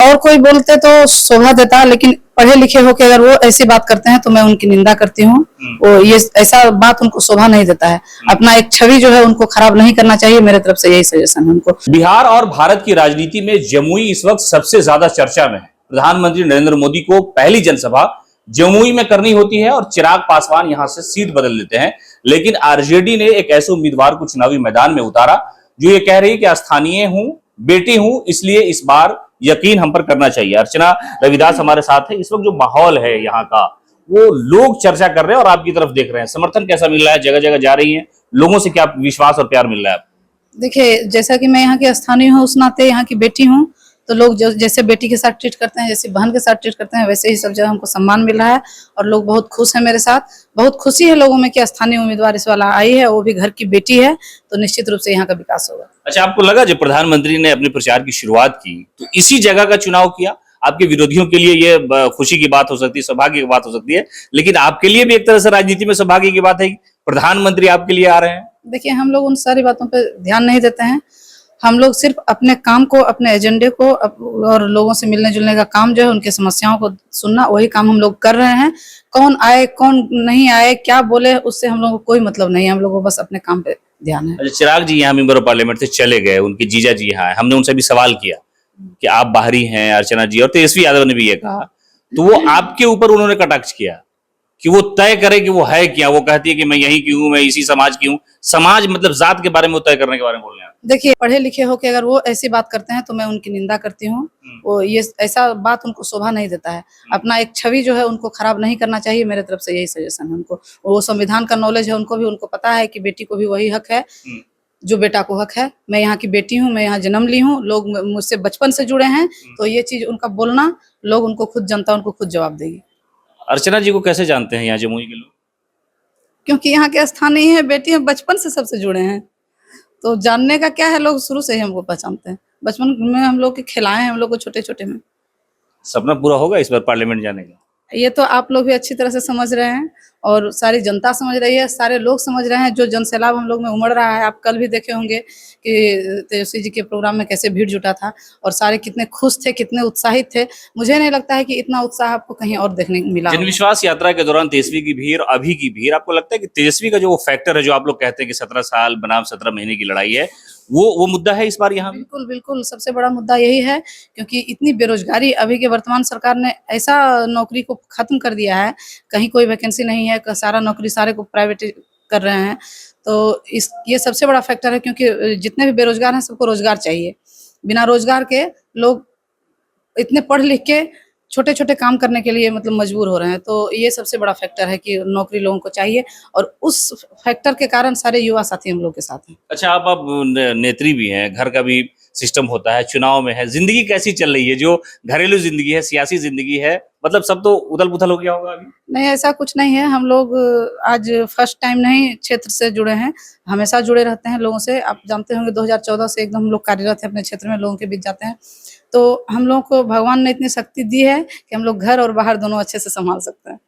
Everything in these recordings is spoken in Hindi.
और कोई बोलते तो शोभा देता, लेकिन पढ़े लिखे होके अगर वो ऐसी बात करते हैं तो मैं उनकी निंदा करती हूँ। वो ये ऐसा बात उनको शोभा नहीं देता है। अपना एक छवि जो है उनको खराब नहीं करना चाहिए। मेरे तरफ से यही सजेशन है उनको। बिहार और भारत की राजनीति में जमुई इस वक्त सबसे ज्यादा चर्चा में है। प्रधानमंत्री नरेंद्र मोदी को पहली जनसभा जमुई में करनी होती है और चिराग पासवान यहां से सीट बदल लेते हैं, लेकिन आरजेडी ने एक ऐसे उम्मीदवार को चुनावी मैदान में उतारा जो ये कह रही है कि स्थानीय हूं, बेटी हूं, इसलिए इस बार यकीन हम पर करना चाहिए। अर्चना रविदास हमारे साथ है। इस वक्त जो माहौल है यहाँ का, वो लोग चर्चा कर रहे हैं और आपकी तरफ देख रहे हैं, समर्थन कैसा मिल रहा है? जगह जगह जा रही है, लोगों से क्या विश्वास और प्यार मिल रहा है? देखिए, जैसा कि मैं यहाँ की स्थानीय हूँ, उस नाते यहाँ की बेटी हूँ, तो लोग जैसे बेटी के साथ ट्रीट करते हैं, जैसे बहन के साथ ट्रीट करते हैं, वैसे ही सब जगह हमको सम्मान मिल रहा है और लोग बहुत खुश हैं मेरे साथ। बहुत खुशी है लोगों में कि स्थानीय उम्मीदवार इस वाला आई है, वो भी घर की बेटी है, तो निश्चित रूप से यहाँ का विकास होगा। अच्छा, आपको लगा जब प्रधानमंत्री ने अपने प्रचार की शुरुआत की तो इसी जगह का चुनाव किया? आपके विरोधियों के लिए ये खुशी की बात हो सकती है, सौभाग्य की बात हो सकती है, लेकिन आपके लिए भी एक तरह से राजनीति में सौभाग्य की बात है कि प्रधानमंत्री आपके लिए आ रहे हैं। देखिए, हम लोग उन सारी बातों पर ध्यान नहीं देते हैं। हम लोग सिर्फ अपने काम को, अपने एजेंडे को और लोगों से मिलने जुलने का काम जो है, उनके समस्याओं को सुनना, वही काम हम लोग कर रहे हैं। कौन आए कौन नहीं आए, क्या बोले, उससे हम लोगों को कोई मतलब नहीं है। हम लोग को बस अपने काम पे ध्यान है। अच्छा, चिराग जी यहाँ मेंबर ऑफ पार्लियामेंट से चले गए, उनके जीजा जी यहाँ, हमने उनसे भी सवाल किया कि आप बाहरी हैं अर्चना जी, और तेजस्वी यादव ने भी ये कहा, तो वो आपके ऊपर उन्होंने कटाक्ष किया कि वो तय करे कि वो है क्या। वो कहती है कि मैं यहीं की हूँ, मैं इसी समाज की हूँ। समाज मतलब जात के बारे में वो तय करने के बारे में बोल रहे हैं। देखिए, पढ़े लिखे होके अगर वो ऐसी बात करते हैं तो मैं उनकी निंदा करती हूँ। वो ये ऐसा बात उनको शोभा नहीं देता है। अपना एक छवि जो है उनको खराब नहीं करना चाहिए। मेरे तरफ से यही सजेशन है उनको। वो संविधान का नॉलेज है उनको भी, उनको पता है कि बेटी को भी वही हक है जो बेटा को हक है। मैं यहाँ की बेटी हूँ, मैं यहाँ जन्म ली हूँ, लोग मुझसे बचपन से जुड़े हैं, तो ये चीज उनका बोलना, लोग उनको खुद, जनता उनको खुद जवाब देगी। अर्चना जी को कैसे जानते हैं यहाँ जमुई के लोग? क्योंकि यहाँ के स्थानीय है, बेटी है, बचपन से सबसे जुड़े हैं, तो जानने का क्या है, लोग शुरू से ही हमको पहचानते हैं। बचपन में हम लोग के खिलाए हैं हम लोग को छोटे छोटे में। सपना पूरा होगा इस बार पार्लियामेंट जाने का? ये तो आप लोग भी अच्छी तरह से समझ रहे हैं और सारी जनता समझ रही है, सारे लोग समझ रहे हैं। जो जनसैलाब हम लोग में उमड़ रहा है, आप कल भी देखे होंगे कि तेजस्वी जी के प्रोग्राम में कैसे भीड़ जुटा था और सारे कितने खुश थे, कितने उत्साहित थे। मुझे नहीं लगता है कि इतना उत्साह आपको कहीं और देखने को मिला। जनविश्वास यात्रा के दौरान तेजस्वी की भीड़, अभी की भीड़, आपको लगता है कि तेजस्वी का जो फैक्टर है, जो आप लोग कहते हैं कि 17 साल बनाम 17 महीने की लड़ाई है, वो मुद्दा है इस बार यहाँ? बिल्कुल बिल्कुल, सबसे बड़ा मुद्दा यही है, क्योंकि इतनी बेरोजगारी, अभी के वर्तमान सरकार ने ऐसा नौकरी को खत्म कर दिया है, कहीं कोई वैकेंसी नहीं है, सारा नौकरी सारे को प्राइवेट कर रहे हैं। तो ये सबसे बड़ा फैक्टर है, क्योंकि जितने भी बेरोजगार हैं सबको रोजगार चाहिए। बिना रोजगार के लोग इतने पढ़ लिख के छोटे छोटे काम करने के लिए मतलब मजबूर हो रहे हैं। तो ये सबसे बड़ा फैक्टर है कि नौकरी लोगों को चाहिए, और उस फैक्टर के कारण सारे युवा साथी हम लोग के साथ हैं। अच्छा, आप नेत्री भी हैं, घर का भी सिस्टम होता है, चुनाव में है, जिंदगी कैसी चल रही है? जो घरेलू जिंदगी है, सियासी जिंदगी है, मतलब सब तो उथल पुथल हो गया होगा अभी? नहीं, ऐसा कुछ नहीं है। हम लोग आज फर्स्ट टाइम नहीं क्षेत्र से जुड़े हैं, हमेशा जुड़े रहते हैं लोगों से। आप जानते होंगे 2014 से एकदम हम लोग कार्यरत हैं अपने क्षेत्र में, लोगों के बीच जाते हैं। तो हम लोगों को भगवान ने इतनी शक्ति दी है कि हम लोग घर और बाहर दोनों अच्छे से संभाल सकते हैं।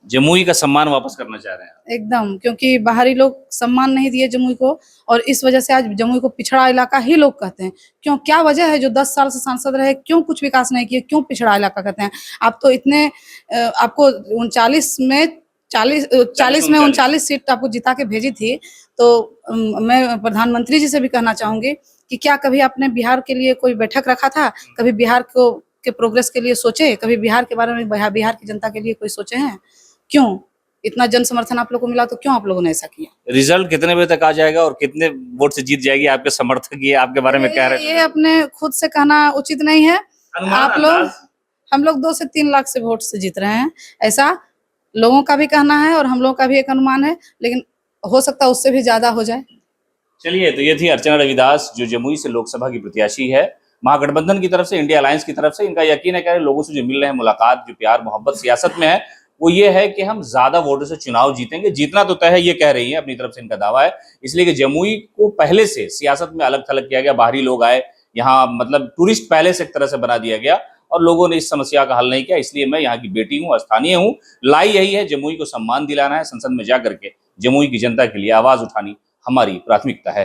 जमुई का सम्मान वापस करना चाह रहे हैं? एकदम, क्योंकि बाहरी लोग सम्मान नहीं दिए जमुई को, और इस वजह से आज जमुई को पिछड़ा इलाका ही लोग कहते हैं। क्यों, क्या वजह है? जो 10 साल से सांसद रहे, क्यों कुछ विकास नहीं किए, क्यों पिछड़ा इलाका कहते हैं? आप तो इतने आपको 39 में 39 सीट आपको जिता के भेजी थी। तो मैं प्रधानमंत्री जी से भी कहना चाहूंगी कि क्या कभी आपने बिहार के लिए कोई बैठक रखा था? कभी बिहार को के प्रोग्रेस के लिए सोचे? कभी बिहार के बारे में, बिहार की जनता के लिए कोई सोचे हैं? क्यों इतना जन समर्थन आप लोगों को मिला, तो क्यों आप लोगों ने ऐसा किया? रिजल्ट कितने बजे तक आ जाएगा और कितने वोट से जीत जाएगी आपके समर्थक? ये आपके बारे में क्या रहे? ये अपने खुद से कहना उचित नहीं है। आप लोग, हम लोग 2 से 3 लाख से वोट से जीत रहे हैं, ऐसा लोगों का भी कहना है और हम लोगों का भी एक अनुमान है, लेकिन हो सकता है उससे भी ज्यादा हो जाए। चलिए, तो ये थी अर्चना रविदास, जो जमुई से लोकसभा की प्रत्याशी है, महागठबंधन की तरफ से, इंडिया अलायंस की तरफ से। इनका यकीन है कि लोगों से जो मिल रहे हैं, मुलाकात, जो प्यार मोहब्बत सियासत में है, वो ये है कि हम ज्यादा वोटों से चुनाव जीतेंगे। जीतना तो तय है, ये कह रही है, अपनी तरफ से इनका दावा है। इसलिए कि जमुई को पहले से सियासत में अलग थलग किया गया, बाहरी लोग आए यहाँ, मतलब टूरिस्ट पैलेस एक तरह से बना दिया गया और लोगों ने इस समस्या का हल नहीं किया। इसलिए मैं यहाँ की बेटी हूँ, स्थानीय हूँ, लाई यही है, जमुई को सम्मान दिलाना है, संसद में जाकर के जमुई की जनता के लिए आवाज उठानी हमारी प्राथमिकता है।